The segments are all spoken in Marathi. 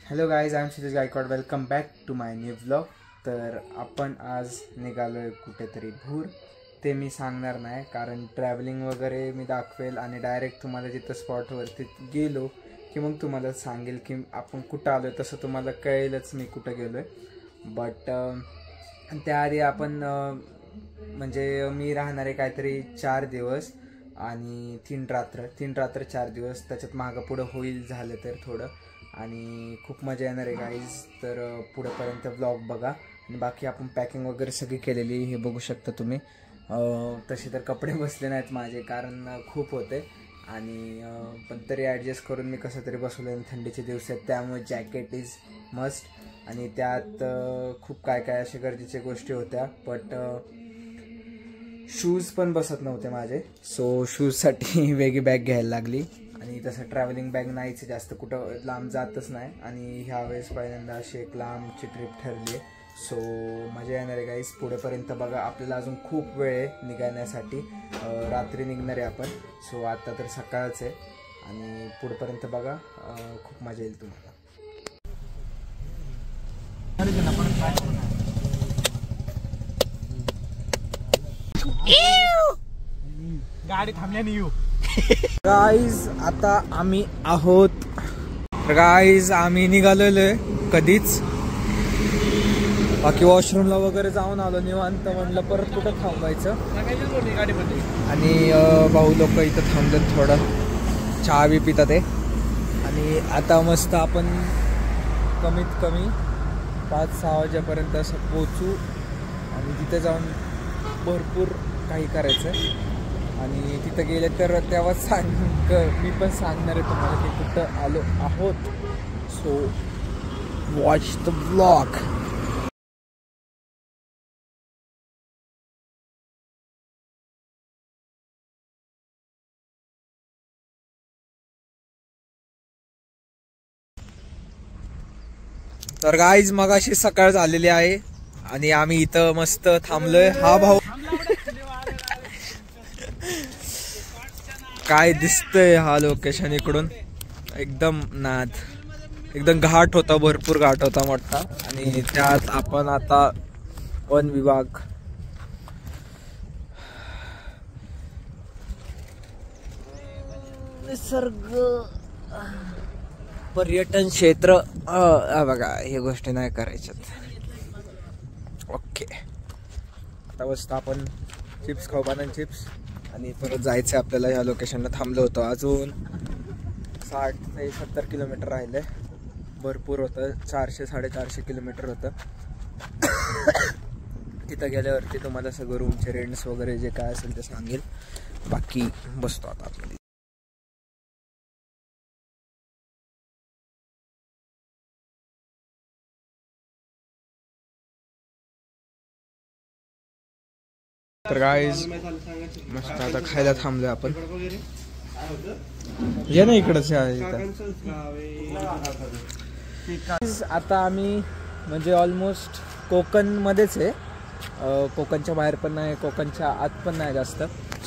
Hello guys, I am Kshitij Gaikwad. Welcome back to my new vlog. तर आपण आज निघालो आहे कुठेतरी भूर. ते मी सांगणार नाही कारण ट्रॅव्हलिंग वगैरे मी दाखवेल आणि डायरेक्ट तुम्हाला जिथं स्पॉटवरती गेलो की मग तुम्हाला सांगेल की आपण कुठं आलो आहे. तसं तुम्हाला कळेलच मी कुठं गेलो आहे. बट त्याआधी आपण म्हणजे मी राहणार आहे काहीतरी 4 दिवस आणि 3 रात्र 4 दिवस. त्याच्यात मागं पुढं होईल झालं तर थोडं, आणि खूप मजा येणार आहे गाईज. तर पुढेपर्यंत व्लॉग बघा. आणि बाकी आपण पॅकिंग वगैरे सगळी केलेली हे बघू शकता तुम्ही. तसे तर कपडे बसले नाहीत माझे कारण खूप होते, आणि पण तरी ॲडजस्ट करून मी कसं तरी बसवलं आहे. थंडीचे दिवस आहेत त्यामुळे जॅकेट इज मस्ट. आणि त्यात खूप काय काय अशा गरजेच्या गोष्टी होत्या, बट शूज पण बसत नव्हते माझे. सो शूजसाठी वेगळी बॅग घ्यायला लागली. आणि तसं ट्रॅव्हलिंग बॅग नाहीच, जास्त कुठं लांब जातच नाही. आणि ह्यावेळेस पहिल्यांदा अशी एक लांबची ट्रिप ठरली आहे. सो मजा येणार आहे गाईस. पुढेपर्यंत बघा. आपल्याला अजून खूप वेळ आहे निघण्यासाठी. रात्री निघणार आहे आपण. सो आता तर सकाळच आहे आणि पुढेपर्यंत बघा. खूप मजा येईल तुम्हाला. गाडी थांबल्याने येऊ. गाईज आता आम्ही आहोत. गाईज आम्ही निघालेलो आहे कधीच. बाकी वॉशरूमला वगैरे जाऊन आलो निवांत. म्हणलं परत कुठं थांबायचं. आणि भाऊ लोक इथं थांबलेत, थोडं चहा बी पितात आहे. आणि आता मस्त आपण कमीत कमी 5-6 वाजेपर्यंत असं पोचू आणि तिथे जाऊन भरपूर काही करायचं. आणि तिथं गेले तर तेव्हा मी पण सांगणार आहे तुम्हाला की कुठं आलो आहोत. So watch the vlog. तर गाईज मगाशी सकाळ झालेली आहे आणि आम्ही इथं मस्त थांबलोय. हा भाऊ काय दिसतंय हा लोकेशन इकडून. एकदम नाद, एकदम घाट होता, भरपूर घाट होता मोठा. आणि त्यात आपण आता वन विभाग, निसर्ग, पर्यटन क्षेत्र. बघा हे गोष्टी नाही करायच्यात. ओके, आता बसत आपण चिप्स खाऊ, बनाना चिप्स. आणि परत जायचं आपल्याला. ह्या लोकेशनला थांबलो होतो. अजून 60 ते 70 किलोमीटर राहिले. भरपूर होतं, 400-450 किलोमीटर होतं. तिथं गेल्यावरती तुम्हाला सगळं रूमचे रेंट्स वगैरे जे काय असेल ते सांगेल. बाकी बसतो आता आतमध्ये. तर गाईज मस्त आता खायला थांबलोय आपण. ये ना इकडच आहे. आता आम्ही म्हणजे ऑलमोस्ट कोकणमध्येच आहे. कोकणच्या बाहेर पण नाही, कोकणच्या आत पण नाही जास्त.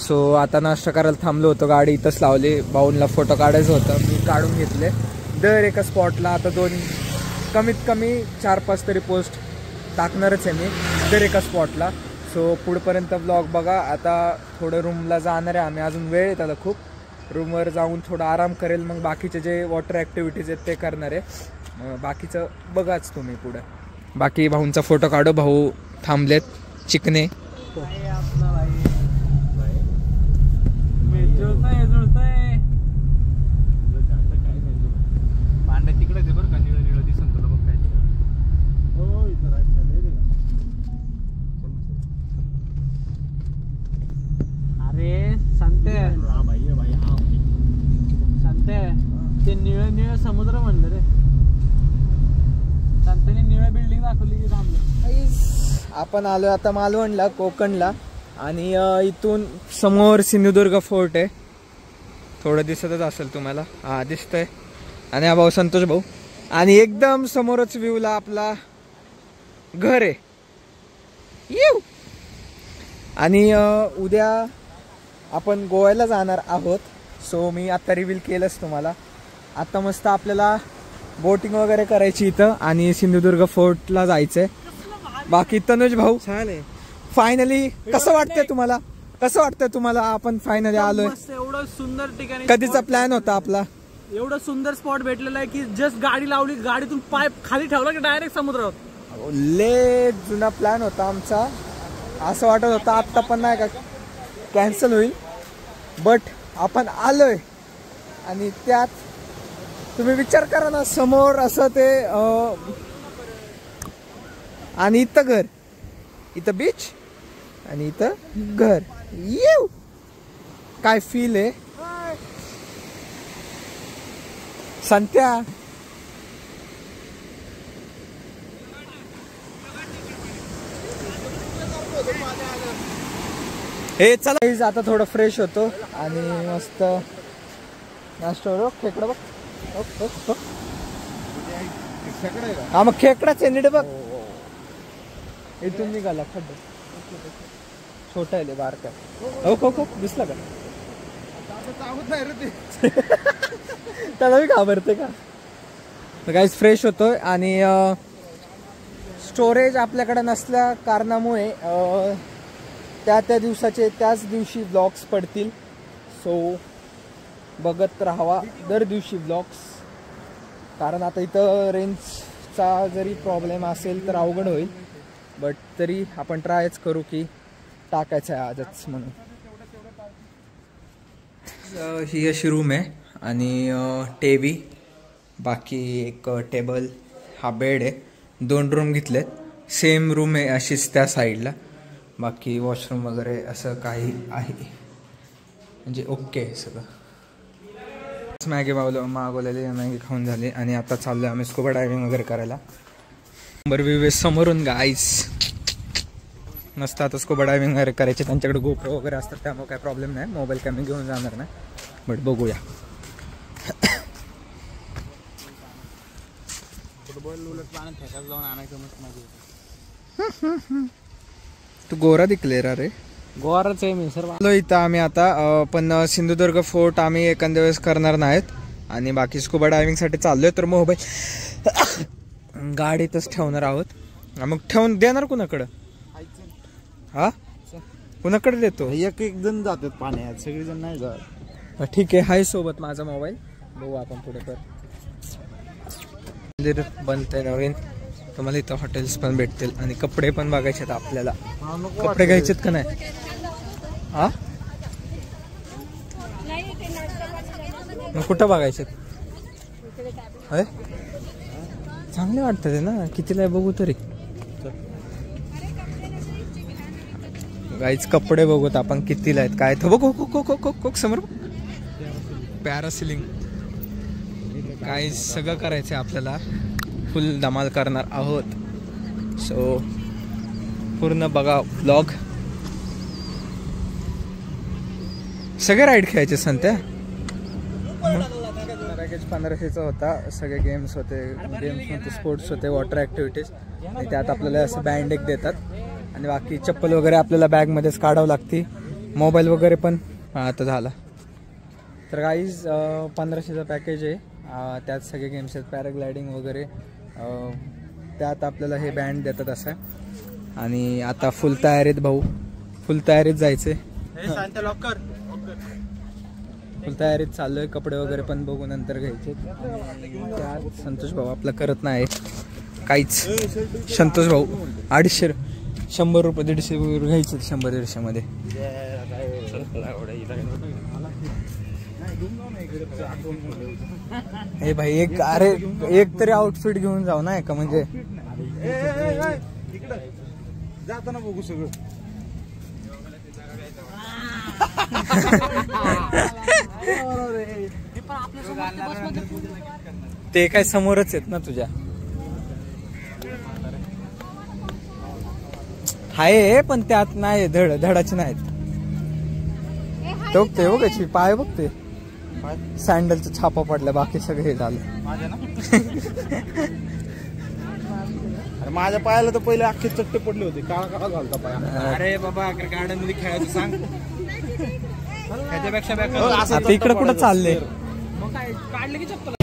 सो आता नाश्ता करायला थांबलो होतो. गाडी इथंच लावली. बाऊनला फोटो काढायचं होतं, मी काढून घेतले. दर एका स्पॉटला आता कमीत कमी 4-5 तरी पोस्ट टाकणारच आहे मी दर एका स्पॉटला. सो पुढपर्यंत ब्लॉग बघा. आता थोडं रूमला जाणार आहे आम्ही. अजून वेळ आहे त्याला खूप. रूमवर जाऊन थोडा आराम करेल. मग बाकीचे जे वॉटर ॲक्टिव्हिटीज आहेत ते करणार आहे. बाकीचं बघाच तुम्ही पुढं. बाकी भाऊंचा फोटो काढू. भाऊ थांबलेत चिकने. ते निळं समुद्र म्हणलं रे. संतांनी निळ्या बिल्डिंग दाखवली की थांबलं. आपण आलो आता मालवणला, कोकणला. आणि इथून समोर सिंधुदुर्ग फोर्ट आहे. थोडं दिसतच असेल तुम्हाला. हा दिसतंय. आणि हा भाऊ संतोष भाऊ. आणि एकदम समोरच व्ह्यूला आपला घर आहे. येऊ. आणि उद्या आपण गोव्याला जाणार आहोत. सो मी आता रिव्हील केलंच तुम्हाला. आता मस्त आपल्याला बोटिंग वगैरे करायची इथं आणि सिंधुदुर्ग फोर्टला जायचंय. बाकी तनुज भाऊ छान आहे. फायनली कसं वाटतंय तुम्हाला? कसं वाटतंय तुम्हाला? आपण फायनली आलोय. एवढं सुंदर ठिकाणी कधीचा प्लॅन होता आपला? एवढं सुंदर स्पॉट भेटलेला आहे की जस्ट गाडी लावली, गाडीतून पाय खाली ठेवला की डायरेक्ट समुद्रात. ले जुना प्लॅन होता आमचा. असं वाटत होतं आत्ता पण नाही का कॅन्सल होईल, बट आपण आलोय. आणि त्यात तुम्ही विचार करा ना, समोर असं ते आणि इथं घर, इथं बीच आणि इथं घर. येऊ काय फील आहे संत्या. हे चला आता थोडं फ्रेश होतो आणि मस्त नाश्ता. खेकडा बघ. हा मग खेकडाच आहे नीट बघ. इथून निघाला खड्डा छोटा आहे बारका. हो खो खो दिसला का? त्याला मी घाबरते का? काहीच फ्रेश होतोय आणि स्टोरेज आपल्याकडे नसल्या कारणामुळे त्या दिवसाचे त्याच दिवशी ब्लॉग्स पडतील. सो बघत राहावा दर दिवशी ब्लॉग्स. कारण आता इथं रेंजचा जरी प्रॉब्लेम असेल तर अवघड होईल, बट तरी आपण ट्रायच करू की टाकायचं आहे आजच म्हणून. ही अशी रूम आहे आणि टीव्ही, बाकी एक टेबल, हा बेड आहे. 2 रूम घेतलेत. सेम रूम आहे अशीच त्या साईडला. बाकी वॉशरूम वगैरे असं काही आहे म्हणजे ओके सगळं. मॅगी मागवलेली, मॅगी खाऊन झाली आणि आता चाललोय आम्ही स्कुबा डायव्हिंग वगैरे करायला. नंबर व्ह्यू समोरून गाईस मस्त. आता स्कुबा डायव्हिंग वगैरे करायचे. त्यांच्याकडे गोप्रो वगैरे असतात त्यामुळे काय प्रॉब्लेम नाही. मोबाईल कॅमेरा घेऊन जाणार नाही, बट बघूया. तू गोरा दिखले रे. गोवारच आहे मी सर. इथं आम्ही आता पण सिंधुदुर्ग फोर्ट आम्ही एखाद्या वेळेस करणार नाहीत आणि बाकी स्कुबा डायव्हिंग साठी चाललोय. तर मोबाईल गाडीतच ठेवणार आहोत. मग ठेवून देणार कुणाकडं? हा कुणाकडे देतो? एक जण जातात पाण्यात, सगळी जण नाही जात. ठीक आहे, हाय सोबत माझा मोबाईल. बघू आपण पुढे कर. मंदिर बनतंय नवीन. तुम्हाला इथं हॉटेल्स पण भेटतील आणि कपडे पण बघायचे आहेत आपल्याला. कपडे घ्यायचेत का नाही? हा मग कुठं बघायचे? अरे चांगले वाटतं ते ना. कितीला बघू तरी गाईच. कपडे बघूत आपण कितीला आहेत काय. बघ समोर पॅरासिलिंग काय सगळं करायचं आहे आपल्याला. फुल धमाल करणार आहोत. सो पूर्ण बघा ब्लॉग. सगळे राईड खेळायचे संत्या. पॅकेज 1500चा होता. सगळे गेम्स होते, स्पोर्ट्स होते, वॉटर ॲक्टिव्हिटीज. आणि त्यात आपल्याला असं बँड एक देतात आणि बाकी चप्पल वगैरे आपल्याला बॅगमध्येच काढावं लागते. मोबाईल वगैरे पण आता झाला. तर गाईज 1500चा पॅकेज आहे. त्यात सगळे गेम्स आहेत, पॅराग्लायडिंग वगैरे. त्यात आपल्याला हे बँड देतात असं. आणि आता फुल तयारीत भाऊ, फुल तयारीत जायचे. फुल तयारीत चाललोय. कपडे वगैरे पण बघू नंतर घ्यायचे. त्यात संतोष भाऊ आपला करत नाही काहीच. संतोष भाऊ 250 100 रुपये 150 वगैरे घ्यायचे. 100-150 मध्ये. हे भाई एक अरे एक तरी आउटफिट घेऊन जाऊ ना का म्हणजे जाताना बघू सगळं. ते काय समोरच आहेत ना तुझ्या. हाय पण त्यात नाही धडाचे नाहीत. ते बघायची पाय बघते सँडलचा छापा पडला. बाकी सगळे झालं. माझ्या पायाला तर पहिले अख्खे चट्टे पडले होते. काळा काळा झालता पाय. अरे बाबा गार्डन मध्ये खेळायचं सांग. त्याच्यापेक्षा इकडे कुठं चालले? मग काय काढले की चप्पल.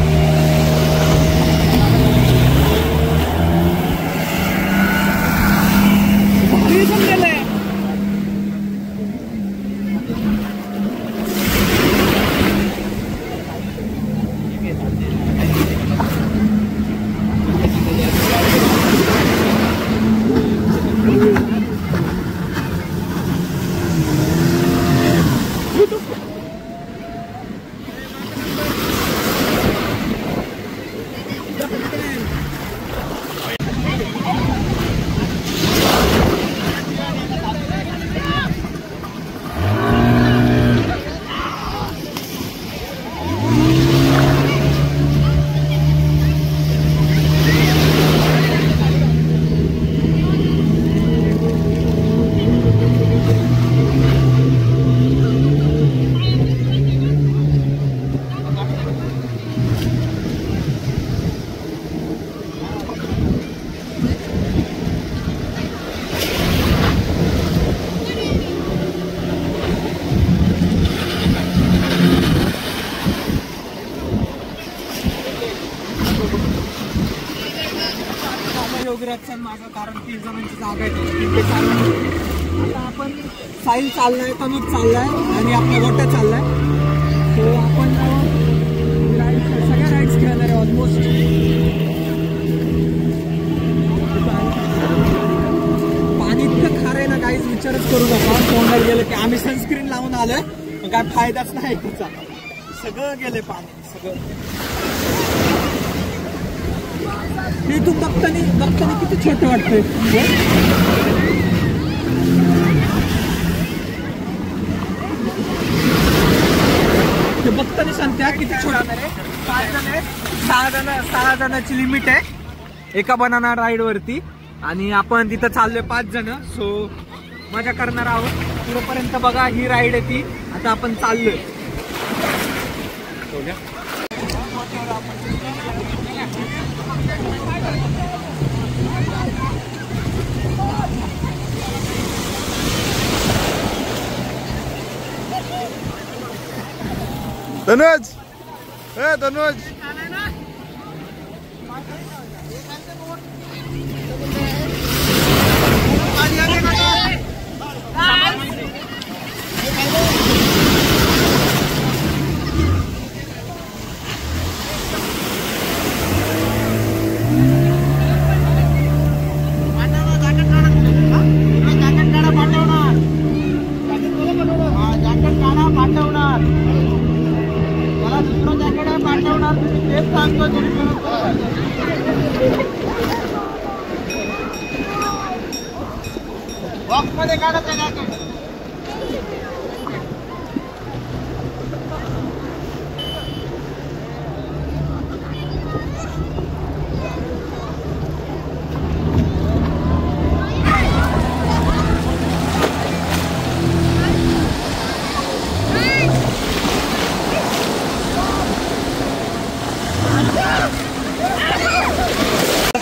योगीराजचा माझा, कारण 3 जणांची जागा आहे 3 ते 4 जण. आता आपण साईल चाललाय, तनुज चाललाय आणि आपला गोट्या चाललाय. तो आपण सगळ्या राईड्स खेळणार आहे ऑलमोस्ट. पाणी इतकं खारं आहे ना काहीच विचारच करू नका. तोंडाला गेलं की आम्ही सनस्क्रीन लावून आलोय पण काय फायदाच नाही त्याचा. सगळं गेले पाणी सगळं. हे तू बघतानी किती छोटे वाटतंय. ते बघतानी सांगत्या किती छोटा रे. 6 जणांची लिमिट आहे एका बनाना राईड वरती आणि आपण तिथं चाललोय 5 जण. सो मजा करणार आहोत. पुढेपर्यंत बघा ही राईड आहे ती. आता आपण चाललोय. तनुज, तनुज बॉक्समध्ये काढत आहे जॅकेट.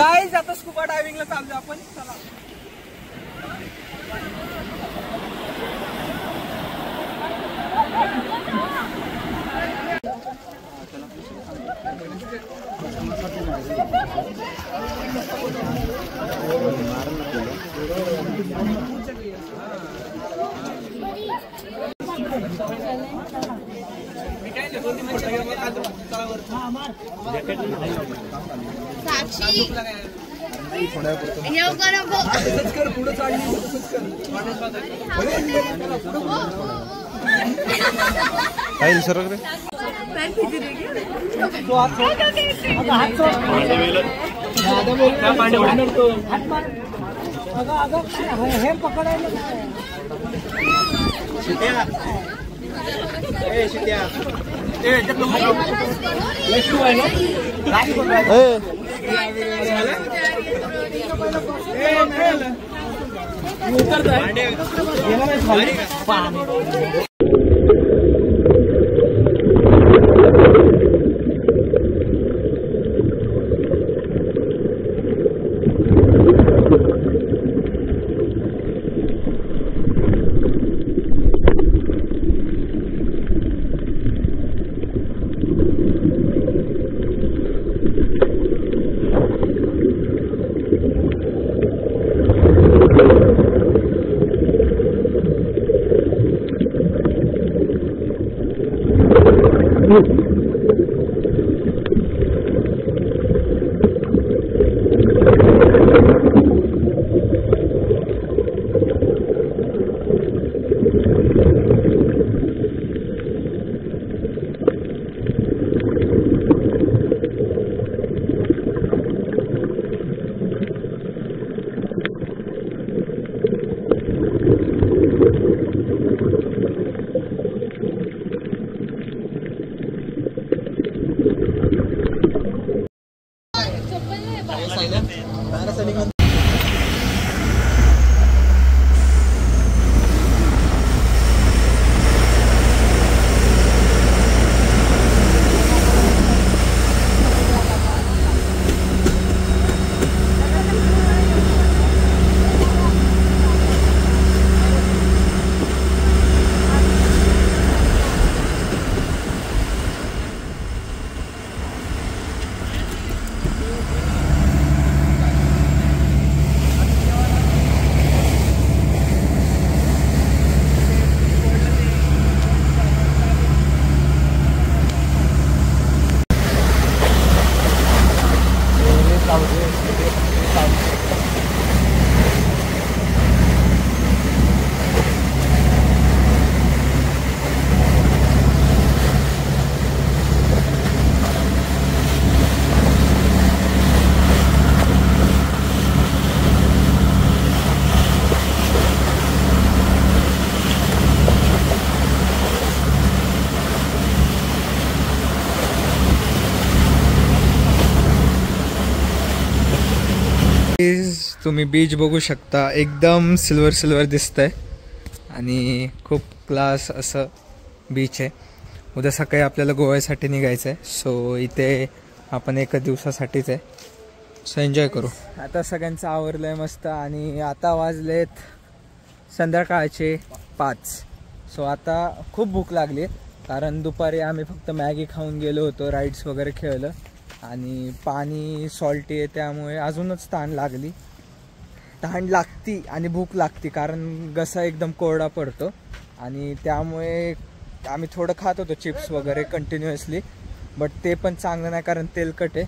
गाईज आता स्कुबा डायव्हिंगला चाललो आपण. चला. साक्षी येऊ करा पुढे चालली. काही विसरलो रे. हे पकडायला तुम्ही बीच बघू शकता, एकदम सिल्वर सिल्वर दिसतंय आणि खूप क्लास असं बीच आहे. उद्या सकाळी आपल्याला गोव्यासाठी निघायचं आहे. सो इथे आपण एकच दिवसासाठीच आहे. सो एन्जॉय करू. आता सगळ्यांचं आवरलं आहे मस्त आणि आता वाजलेत संध्याकाळचे 5. सो आता खूप भूक लागली कारण दुपारी आम्ही फक्त मॅगी खाऊन गेलो होतो, राईड्स वगैरे खेळलं आणि पाणी सॉल्टी आहे त्यामुळे अजूनच तहान लागती आणि भूक लागती कारण घसा एकदम कोरडा पडतो आणि त्यामुळे आम्ही थोडं खात होतो चिप्स वगैरे कंटिन्युअसली. बट ते पण चांगलं नाही कारण तेलकट आहे,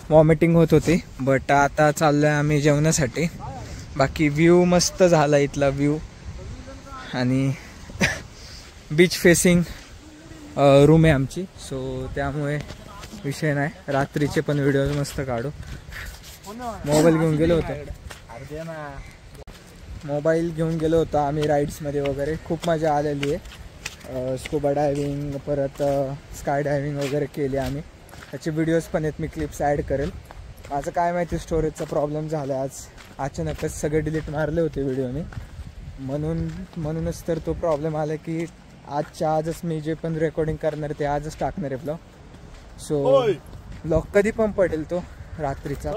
वॉमिटिंग होत होती. बट आता चाललो आहे आम्ही जेवणासाठी. बाकी व्ह्यू मस्त झाला इथला व्ह्यू आणि बीच फेसिंग रूम आहे आमची. सो त्यामुळे विषय नाही, रात्रीचे पण व्हिडिओज मस्त काढू. मोबाईल घेऊन गेलो होतो आम्ही राईड्समध्ये वगैरे. खूप मजा आलेली आहे. स्कुबा डायव्हिंग परत स्काय डायव्हिंग वगैरे केली आम्ही. त्याचे व्हिडिओज पण आहेत, मी क्लिप्स ॲड करेल. माझं काय माहिती स्टोरेजचा प्रॉब्लेम झाला आज अचानकच, सगळे डिलीट मारले होते व्हिडिओने म्हणूनच तर तो प्रॉब्लेम आला की आजच्या आजच मी जे पण रेकॉर्डिंग करणार ते आजच टाकणार आहे ब्लॉग. सो ब्लॉग कधी पण पडेल तो रात्रीचा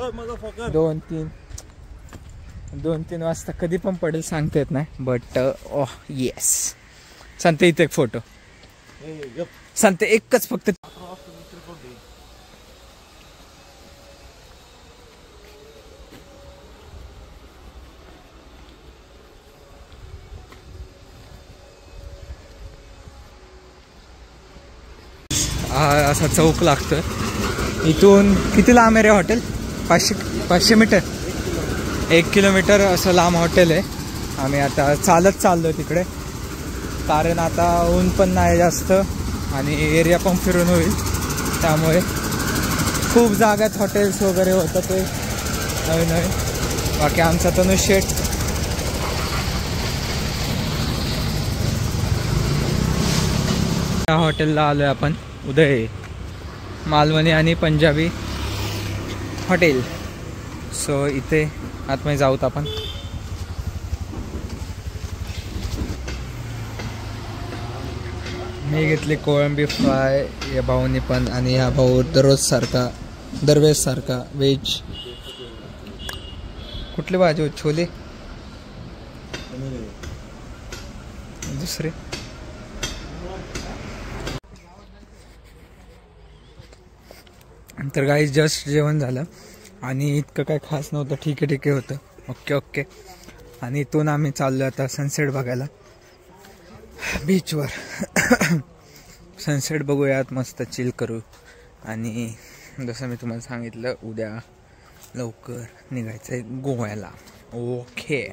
2-3 वाजता कधी पण पडेल सांगता येत नाही. बट येस सांगते इथे एक फोटो सांगते एकच फक्त. असा चौक लागतं इथून. किती लांब आहे रे हॉटेल? 500 मीटर, 1 किलोमीटर असं लांब हॉटेल आहे. आम्ही आता चालत चाललो तिकडे कारण आता ऊन पण नाही जास्त आणि एरिया पण फिरून होईल त्यामुळे. खूप जागात हॉटेल्स वगैरे होतं ते नवीन. बाकी आमचा तनुज शेठ या हॉटेलला आलो आहे आपण, उदय मालवणी आणि पंजाबी हॉटेल. सो इथे आतमध्ये जाऊत आपण. मी घेतली कोळंबी फ्राय या भाऊनी पण आणि हा भाऊ दरवेज सारखा व्हेज. कुठली भाजी होती? छोले दुसरे. तर गाईस जस्ट जेवण झालं आणि इतकं काय खास नव्हतं, ठीक आहे होतं, ओके. आणि इथून आम्ही चाललो आता सनसेट बघायला बीचवर. सनसेट बघूयात, मस्त चिल करू आणि जसं मी तुम्हाला सांगितलं उद्या लवकर निघायचं आहे गोव्याला. ओके.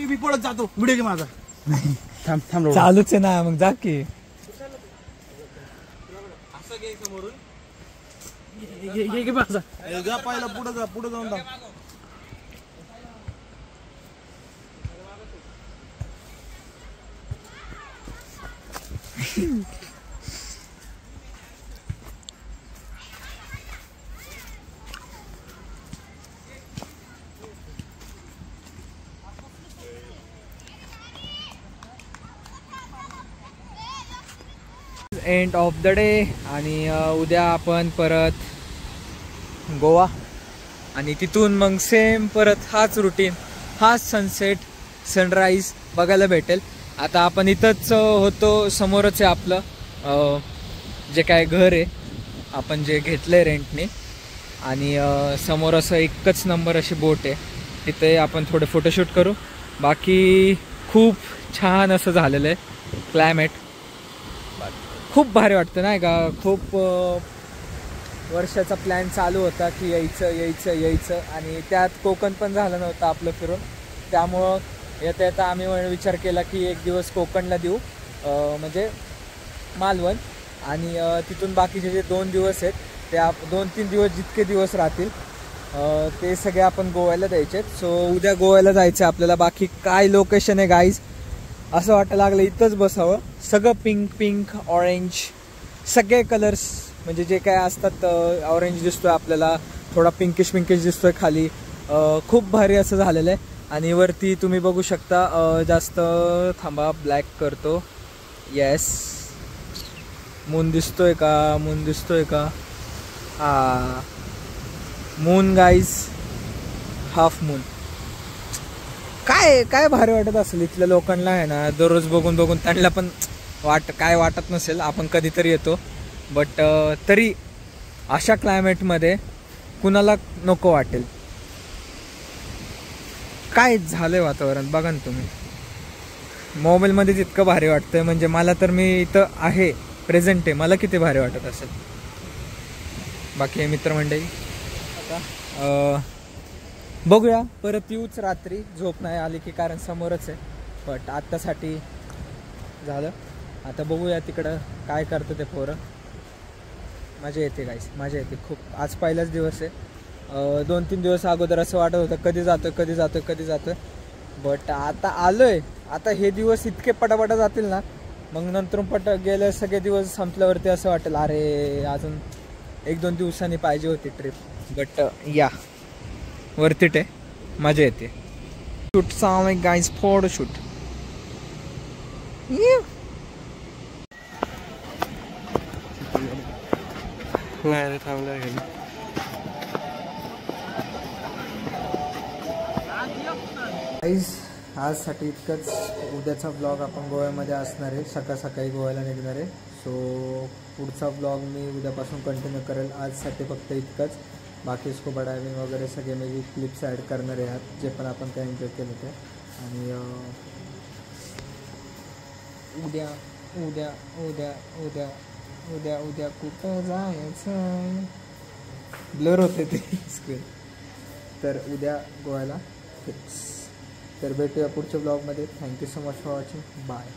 मी पळत जातो, व्हिडिओ घे माझा. थांब चालूच आहे ना, मग जा की. असं घे समोरून, घे माझा. जा पहिला पुढे जाऊन दाख. एंड ऑफ द डे आणि उद्या आपण परत गोवा आणि तिथून मग सेम परत हाच रुटीन, हाच सनसेट सनराईज बघायला भेटेल. आता आपण इथंच होतो, समोरच आहे आपलं जे काय घर आहे आपण जे घेतलं आहे रेंटने. आणि समोर असं एकच नंबर अशी बोट आहे, तिथे आपण थोडे फोटोशूट करू. बाकी खूप छान असं झालेलं आहे क्लायमेट, खूप भारी वाटतं नाही का. खूप वर्षाचा प्लॅन चालू होता की यायचं आणि त्यात कोकण पण झालं नव्हतं आपलं फिरून. त्यामुळं येता आम्ही विचार केला की एक दिवस कोकणला देऊ, म्हणजे मालवण, आणि तिथून बाकीचे जे 2 दिवस आहेत त्या 2-3 दिवस जितके दिवस राहतील ते सगळे आपण गोव्याला द्यायचे. सो उद्या गोव्याला जायचं आपल्याला. बाकी काय लोकेशन आहे गाईज, असं वाटायला लागलं इथंच बसावं. सगळं पिंक पिंक ऑरेंज सगळे कलर्स, म्हणजे जे काय असतात. ऑरेंज दिसतोय आपल्याला, थोडा पिंकिश दिसतोय खाली. खूप भारी असं झालेलं आहे. आणि वरती तुम्ही बघू शकता, जास्त थांबा ब्लॅक करतो. येस, मून दिसतोय का? हा मून गाईज, हाफ मून. काय भारी वाटत असेल इथल्या लोकांना आहे ना. दररोज बघून त्यांना पण काय वाटत नसेल. आपण कधीतरी येतो, बट तरी अशा क्लायमेटमध्ये कुणाला नको वाटेल. काय झालंय वातावरण बघा ना तुम्ही. मोबाईलमध्ये इतकं भारी वाटतंय, म्हणजे मला तर, मी इथं आहे प्रेझेंट आहे, मला किती भारी वाटत असेल. बाकी मित्रमंडळी आता बघूया, परत येऊच रात्री, झोप नाही आली की, कारण समोरच आहे. बट आत्तासाठी झालं. आता बघूया तिकडं काय करतं ते पोरं. मजा येते गाईस, मजा येते खूप. आज पहिलाच दिवस आहे. 2-3 दिवस अगोदर असं वाटत होतं कधी जातोय. बट आता आलोय. आता हे दिवस इतके पटापटा जातील ना, मग नंतर गेले सगळे दिवस संपल्यावरती असं वाटेल अरे अजून 1-2 दिवसांनी पाहिजे होती ट्रिप. बट या वरती आहे, मजा येते. शूट साम गाईज, फोटो शूट. गाईज आजसाठी इतकंच. उद्याचा ब्लॉग आपण गोव्यामध्ये असणार आहे, सकाळी गोव्याला निघणार आहे. सो पुढचा ब्लॉग मी उद्यापासून कंटिन्यू करेल. आजसाठी फक्त इतकंच. बाकी स्कूबा डायव्हिंग वगैरे सगळे मी क्लिप्स ॲड करणार आहेत, जे पण आपण काय एन्जॉय केलं ते. आणि उद्या कुठं जायचं, ब्लर होते ते स्क्रीन. तर उद्या गोव्याला फिक्स. तर भेटूया पुढच्या ब्लॉगमध्ये. Thank you so much for watching. Bye.